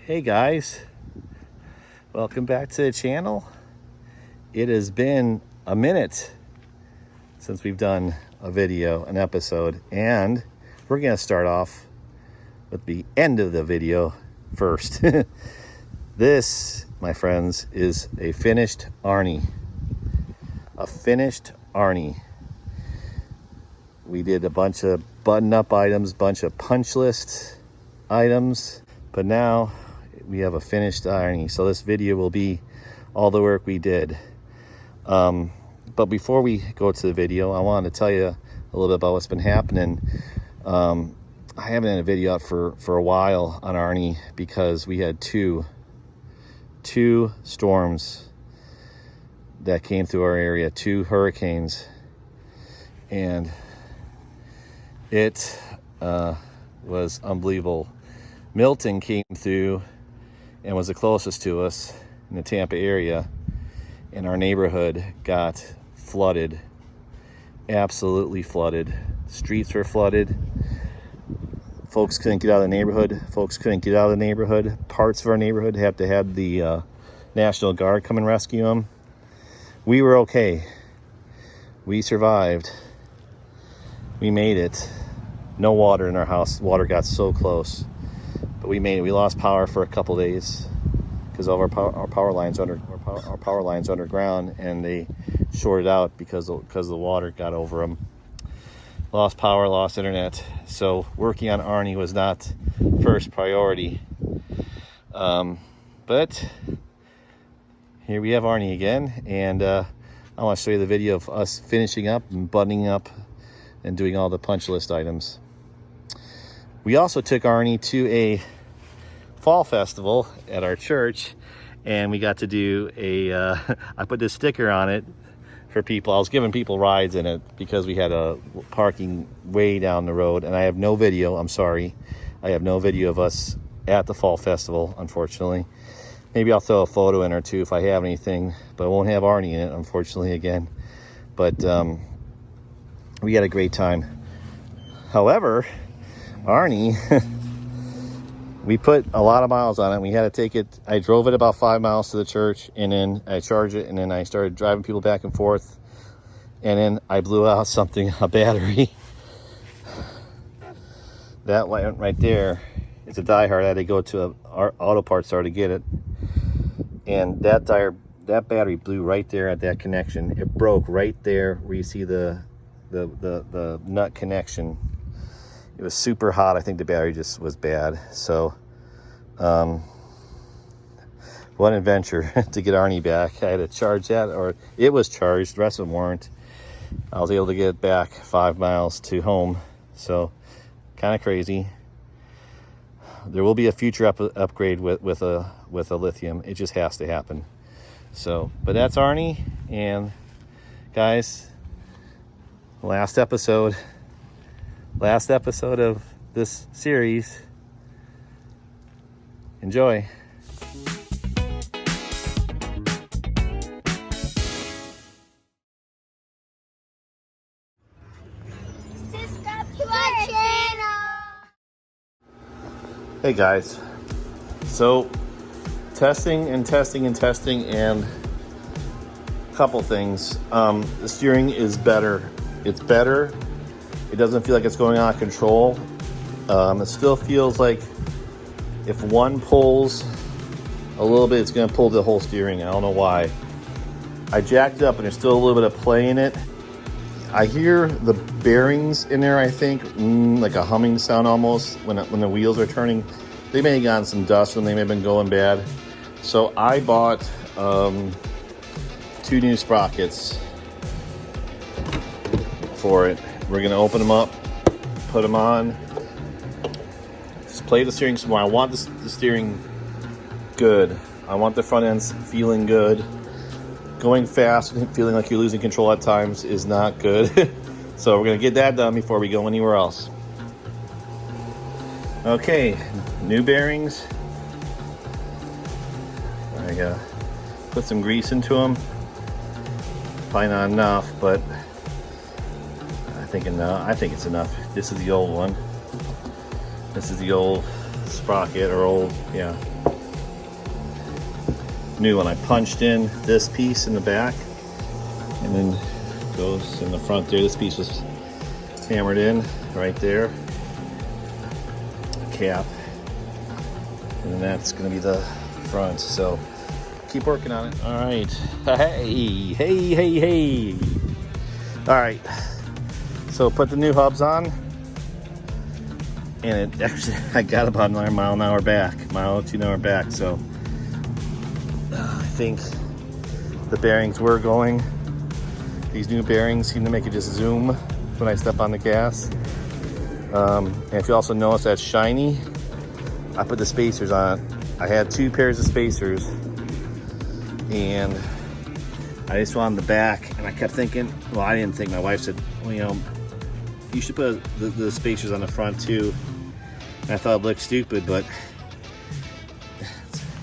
Hey guys, welcome back to the channel. It has been a minute since we've done a video, an episode, and we're gonna start off with the end of the video first. This, my friends, is a finished Arnie. A finished Arnie. We did a bunch of button-up items, bunch of punch list items, but now we have a finished Arnie. So this video will be all the work we did. But before we go to the video, I wanted to tell you a little bit about what's been happening. I haven't had a video out for a while on Arnie because we had two storms that came through our area, 2 hurricanes, and it was unbelievable. Milton came through and was the closest to us in the Tampa area, and our neighborhood got flooded, absolutely flooded. Streets were flooded. Folks couldn't get out of the neighborhood. Parts of our neighborhood had to have the National Guard come and rescue them. We were okay. We survived. We made it. No water in our house. Water got so close. But we made it. We lost power for a couple days because of our power lines underground, and they shorted out because the water got over them. Lost power, lost internet. So working on Arnie was not first priority. But here we have Arnie again, and I want to show you the video of us finishing up and buttoning up and doing all the punch list items. We also took Arnie to a fall festival at our church, and we got to do I put this sticker on it for people. I was giving people rides in it because we had a parking way down the road, and I have no video. I'm sorry, I have no video of us at the fall festival, unfortunately. Maybe I'll throw a photo in or two if I have anything, but I won't have Arnie in it, unfortunately, again. But we had a great time. However, Arnie, we put a lot of miles on it. We had to take it. I drove it about 5 miles to the church, and then I charged it, and then I started driving people back and forth, and then I blew out a battery. That went right there. It's a diehard. I had to go to our auto parts store to get it, and that battery blew right there at that connection. It broke right there where you see the nut connection. It was super hot. I think the battery just was bad. So what an adventure to get Arnie back. I had to charge that, or it was charged, the rest of them weren't. I was able to get it back 5 miles to home. So kind of crazy. There will be a future upgrade with a lithium. It just has to happen. So, but that's Arnie, and guys, last episode of this series. Enjoy. Subscribe to our channel. Hey guys, so testing, and a couple things. The steering is better. It's better. It doesn't feel like it's going out of control. It still feels like if one pulls a little bit, it's going to pull the whole steering. I don't know why. I jacked it up, and there's still a little bit of play in it. I hear the bearings in there, I think, like a humming sound almost when the wheels are turning. They may have gotten some dust when they may have been going bad. So I bought 2 new sprockets for it. We're gonna open them up, put them on, just play the steering some more. I want the steering good. I want the front ends feeling good. Going fast and feeling like you're losing control at times is not good. So we're gonna get that done before we go anywhere else. Okay, new bearings. I gotta put some grease into them. Probably not enough, but I think it's enough. This is the old one. This is the old sprocket, or old, yeah. new one. I punched in this piece in the back, and then goes in the front there. This piece was hammered in right there, cap, and then that's going to be the front. So keep working on it. All right. Hey. All right. So put the new hubs on, and it actually, I got about another mile an hour back. So I think the bearings were going. These new bearings seem to make it just zoom when I step on the gas. And if you also notice that's shiny, I put the spacers on. I had 2 pairs of spacers, and I just wanted the back, and I kept thinking, well, I didn't think, my wife said, well, you know, you should put the spacers on the front too. And I thought it looked stupid, but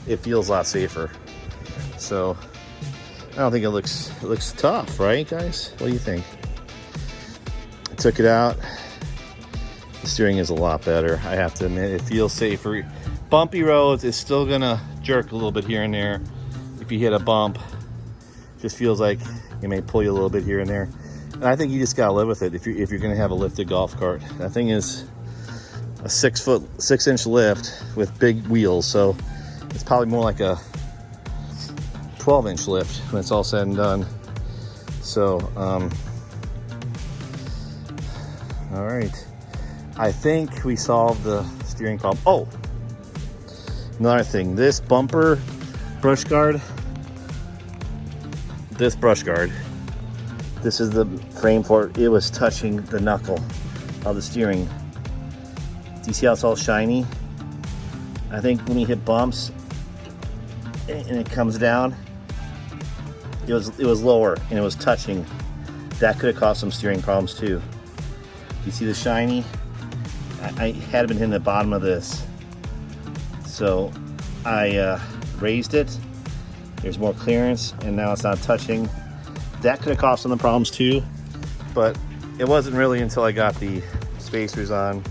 it feels a lot safer. So I don't think it looks tough, right, guys? What do you think? I took it out. The steering is a lot better, I have to admit. It feels safer. Bumpy roads, it's still gonna jerk a little bit here and there. If you hit a bump, just feels like it may pull you a little bit here and there. And I think you just gotta live with it if you're gonna have a lifted golf cart. That thing is a 6-inch lift with big wheels, so it's probably more like a 12-inch lift when it's all said and done. So, all right. I think we solved the steering problem. Oh, another thing, this bumper brush guard, this is the frame for it. It was touching the knuckle of the steering. Do you see how it's all shiny? I think when you hit bumps and it comes down, it was lower and it was touching. That could have caused some steering problems too. You see the shiny? I had been hitting the bottom of this, so I raised it. There's more clearance, and now it's not touching. That could have caused some of the problems too, but it wasn't really until I got the spacers on.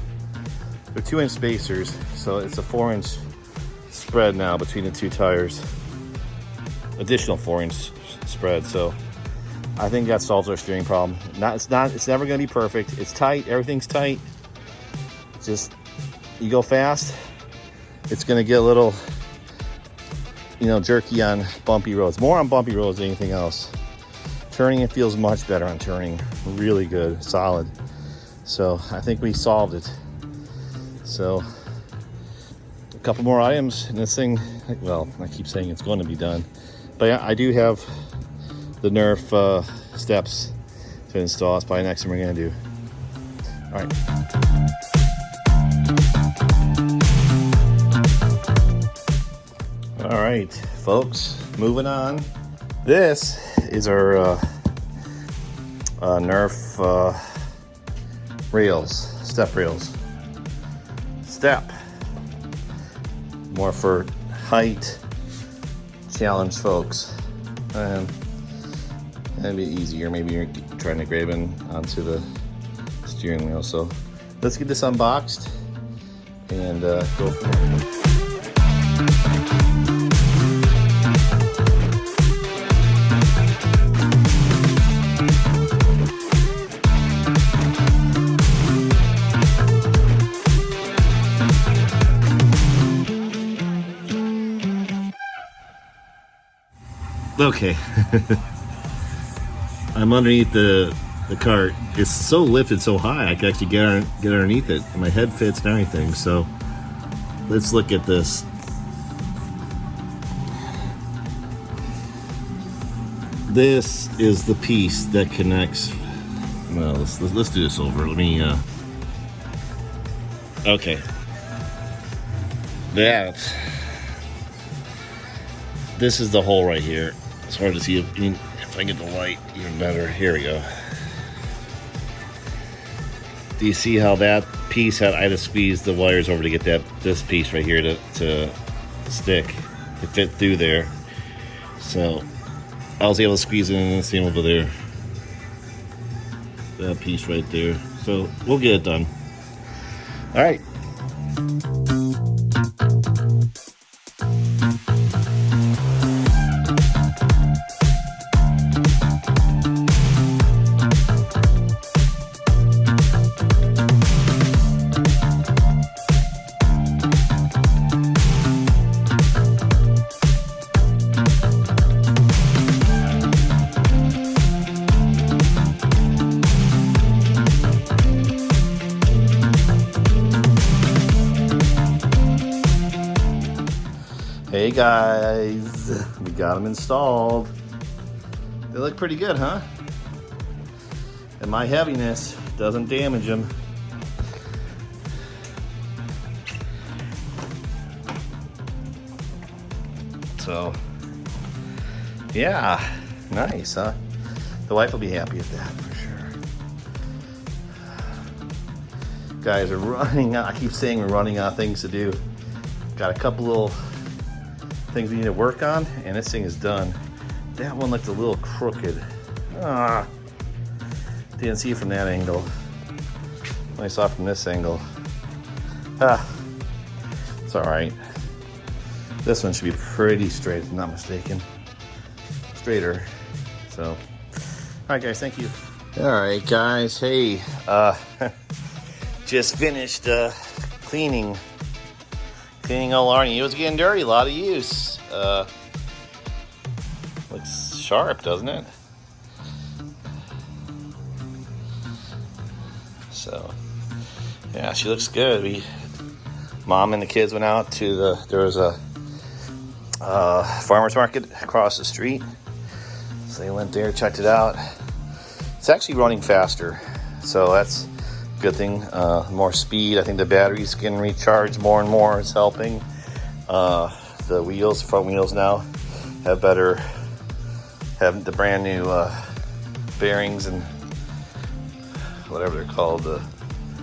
They're 2-inch spacers, so it's a 4-inch spread now between the 2 tires. Additional 4-inch spread, so I think that solves our steering problem. It's never going to be perfect. It's tight. Everything's tight. Just, you go fast, it's going to get a little, you know, jerky on bumpy roads. More on bumpy roads than anything else. Turning, it feels much better on turning. Really good, solid. So I think we solved it. So a couple more items, and this thing, well, I keep saying it's going to be done. But yeah, I do have the Nerf steps to install. That's probably the next thing we're going to do. All right. All right, folks, moving on. This is our Nerf rails, step rails. Step, more for height challenge folks. That'd be easier. Maybe you're trying to grab in onto the steering wheel. So let's get this unboxed and go from there. Okay. I'm underneath the cart. It's so lifted so high I can actually get underneath it, and my head fits and everything. So let's look at this. This is the piece that connects. Well, let's do this over. Let me okay. This is the hole right here. It's hard to see if I get the light even better. Here we go. Do you see how that piece had? I had to squeeze the wires over to get this piece right here to stick, to fit through there. So I was able to squeeze it in the seam over there. That piece right there. So we'll get it done. All right. Hey guys, we got them installed. They look pretty good, huh? And my heaviness doesn't damage them. So, yeah, nice, huh? The wife will be happy with that for sure. Guys, we're running out. I keep saying we're running out of things to do. Got a couple little things we need to work on, and this thing is done. That one looked a little crooked. Didn't see it from that angle. I saw it from this angle. It's all right. This one should be pretty straight, if I'm not mistaken. Straighter. So, all right, guys, thank you. All right, guys. Hey, just finished cleaning old Arnie. It was getting dirty, a lot of use. Looks sharp, doesn't it? So, yeah, she looks good. Mom and the kids went out to there was a farmer's market across the street. So they went there, checked it out. It's actually running faster, so that's a good thing. More speed. I think the batteries can recharge more and more. It's helping. The wheels, front wheels now, have the brand new bearings and whatever they're called, the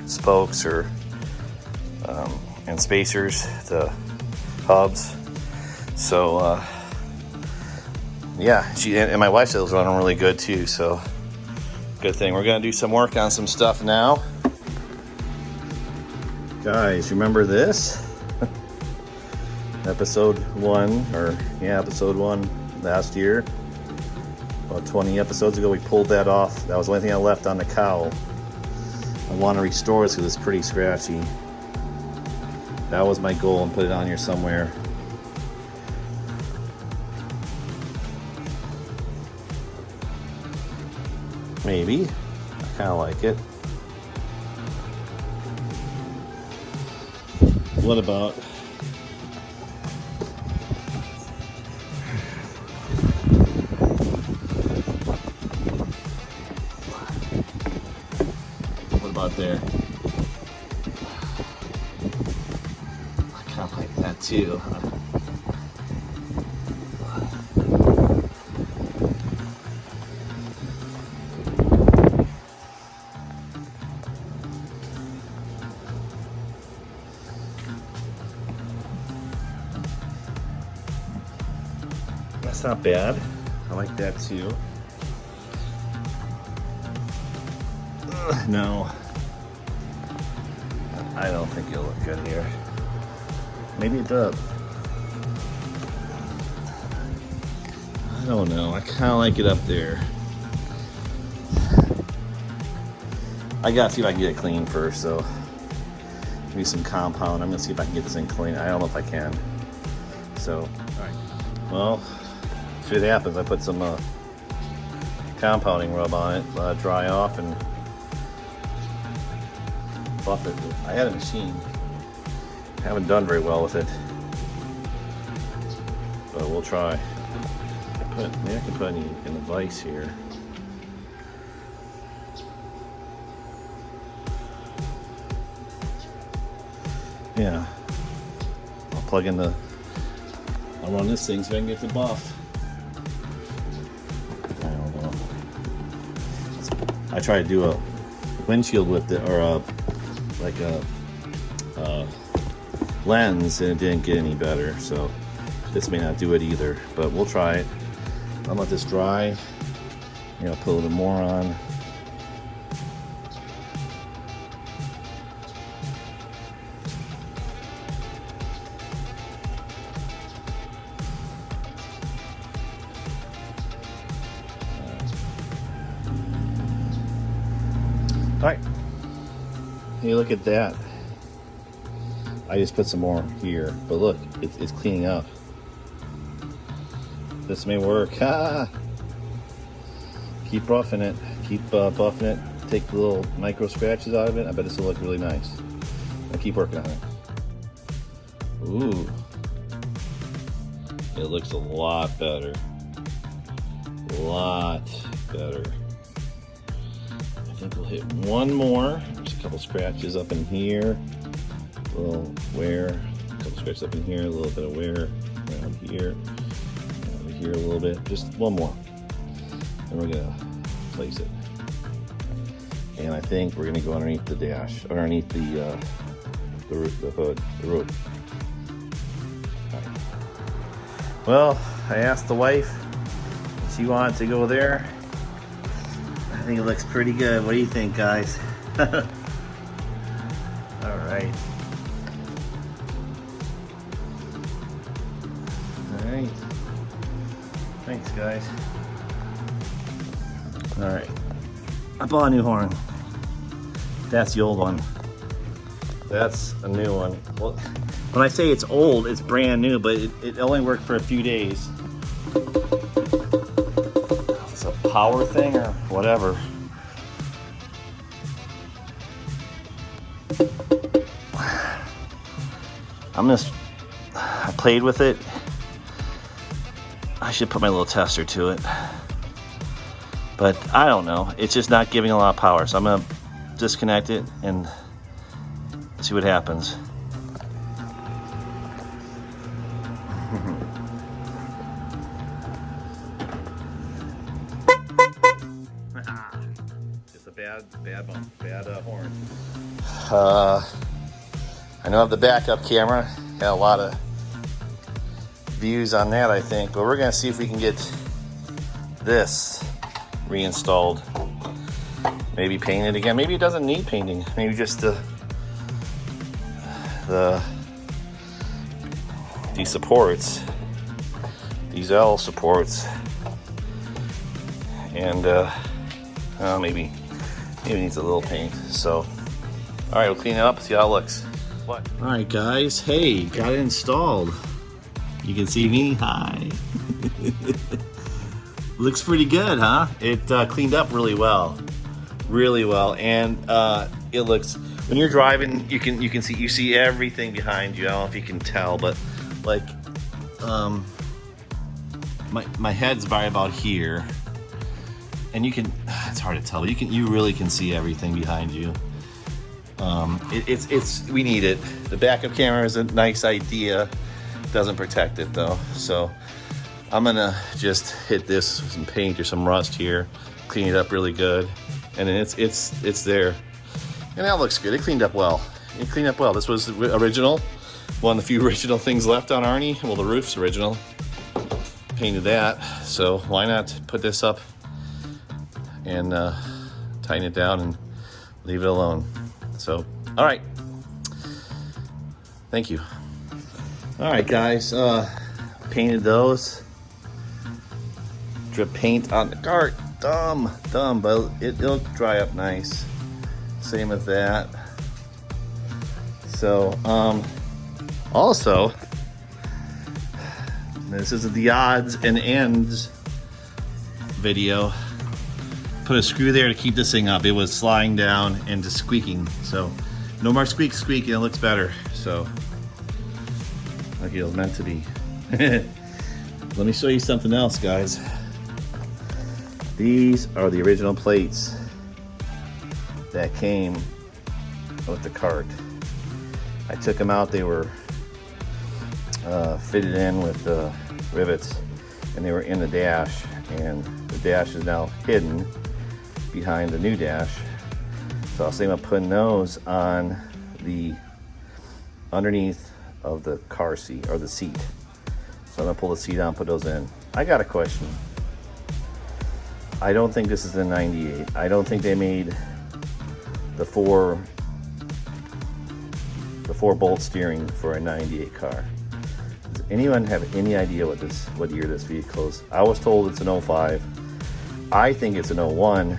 spokes or and spacers, the hubs. So yeah, and my wife said it was running really good too, so good thing. We're gonna do some work on some stuff now. Guys, remember this? episode 1 last year, about 20 episodes ago, we pulled that off. That was the only thing I left on the cowl. I want to restore this because it's pretty scratchy. That was my goal, and put it on here somewhere. Maybe. I kind of like it. What about there? I kind of like that too. That's not bad. I like that too. No, I don't think it'll look good here. Maybe it does. I don't know. I kind of like it up there. I gotta see if I can get it clean first, so maybe some compound. I'm gonna see if I can get this thing clean. I don't know if I can. So, all right. Well, if it happens, I put some compounding rub on it, let it dry off, and buff it. I had a machine. Haven't done very well with it, but we'll try. Maybe I can put any in the vise here. Yeah. I'll run this thing so I can get the buff. I don't know. I tried to do a windshield with it, or like a lens, and it didn't get any better, so this may not do it either, but we'll try it. I'll let this dry. Put a little more on. All right. Hey, look at that. I just put some more here, but look, it's cleaning up. This may work. Keep roughing it. Keep buffing it. Take the little micro scratches out of it. I bet this will look really nice. I'll keep working on it. Ooh. it looks a lot better. A lot better. I think we'll hit one more. There's a couple scratches up in here. A little wear. A couple scratches up in here. A little bit of wear around here. Over here a little bit. Just one more. And we're gonna place it. And I think we're gonna go underneath the dash, underneath the hood, the roof. Right. Well, I asked the wife. She wanted to go there. I think it looks pretty good. What do you think, guys? All right. All right. Thanks, guys. All right. I bought a new horn. That's the old one. That's a new one. Well, when I say it's old, it's brand new, but it only worked for a few days. It's a power thing or whatever. I played with it. I should put my little tester to it. But I don't know. It's just not giving a lot of power. So I'm gonna disconnect it and see what happens. It's a bad horn. I know I have the backup camera. Got a lot of views on that, I think. But we're gonna see if we can get this reinstalled. Maybe paint it again. Maybe it doesn't need painting. Maybe just these supports, these L supports, and maybe it needs a little paint. So, all right, we'll clean it up, see how it looks. What? All right, guys. Hey, got it installed. You can see me. Hi. Looks pretty good, huh? It cleaned up really well, and it looks. When you're driving, you see everything behind you. I don't know if you can tell, but like, my head's by about here, and you can. It's hard to tell, but you really can see everything behind you. We need it. The backup camera is a nice idea. Doesn't protect it though, so I'm gonna just hit this with some paint or some rust here, clean it up really good, and then it's there. And that looks good. It cleaned up well. This was original. One of the few original things left on Arnie. Well, the roof's original. Painted that. So why not put this up and tighten it down and leave it alone. So, all right. Thank you. All right, guys. Painted those. Drip paint on the cart. Dumb, but it'll dry up nice. Same with that. So, also, this is the odds and ends video. Put a screw there to keep this thing up. It was sliding down and just squeaking. So, no more squeaking. It looks better. So, like it was meant to be. Let me show you something else, guys. These are the original plates that came with the cart. I took them out. They were fitted in with rivets, and they were in the dash, and the dash is now hidden behind the new dash. So I was thinking about putting those on the underneath of the car seat or the seat. So I'm gonna pull the seat out and put those in. I got a question. I don't think this is the 98. I don't think they made the four bolt steering for a 98 car. Does anyone have any idea what year this vehicle is? I was told it's an 05. I think it's an 01.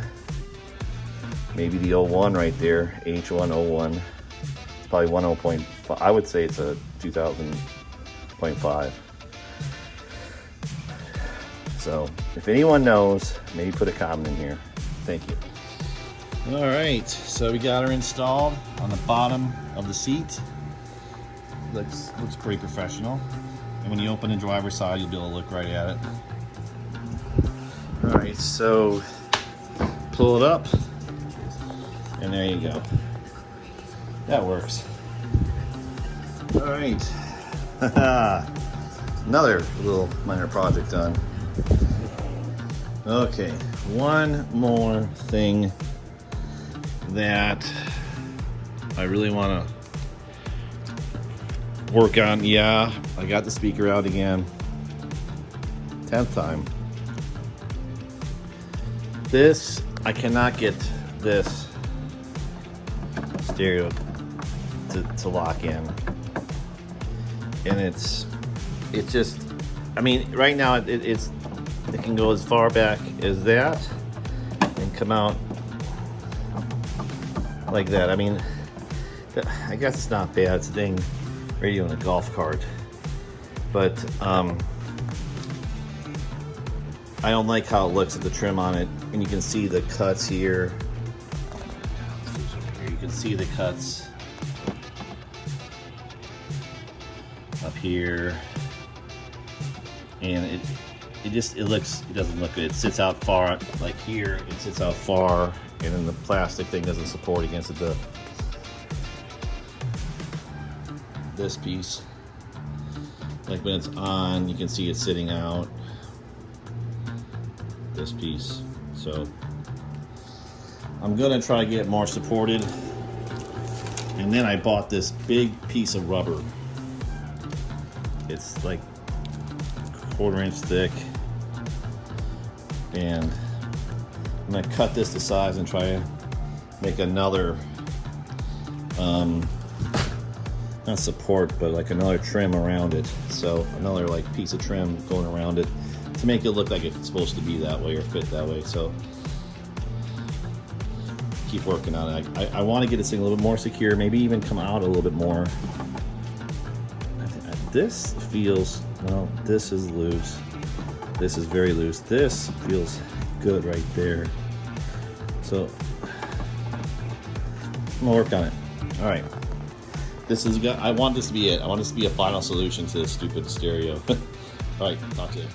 Maybe the 01 right there, H101. It's probably 10.5. I would say it's a 2000.5. So if anyone knows, maybe put a comment in here. Thank you. All right, so we got her installed on the bottom of the seat. Looks pretty professional. And when you open the driver's side, you'll be able to look right at it. All right, so pull it up, and there you go. That works. All right, another little minor project done. Okay, one more thing that I really want to work on. Yeah, I got the speaker out again. 10th time. This, I cannot get this stereo to lock in. And it just, I mean, right now it can go as far back as that and come out like that. I mean, I guess it's not bad. It's a dang radio in a golf cart, but I don't like how it looks at the trim on it. And you can see the cuts here. You can see the cuts up here, and it doesn't look good. It sits out far, like here, it sits out far, and then the plastic thing doesn't support against this piece. Like when it's on, you can see it sitting out, this piece. So I'm gonna try to get more supported. And then I bought this big piece of rubber. It's like 1/4 inch thick, and I'm gonna cut this to size and try to make another not support, but like another trim around it. So another like piece of trim going around it to make it look like it's supposed to be that way or fit that way. So keep working on it. I want to get this thing a little bit more secure, maybe even come out a little bit more. This feels, well, this is loose. This is very loose. This feels good right there. So I'm gonna work on it. All right. I want this to be it. I want this to be a final solution to this stupid stereo. All right, talk to you.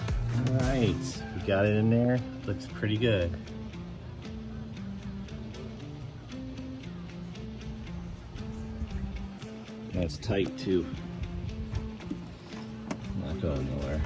All right, we got it in there. Looks pretty good. That's tight too. Not going nowhere.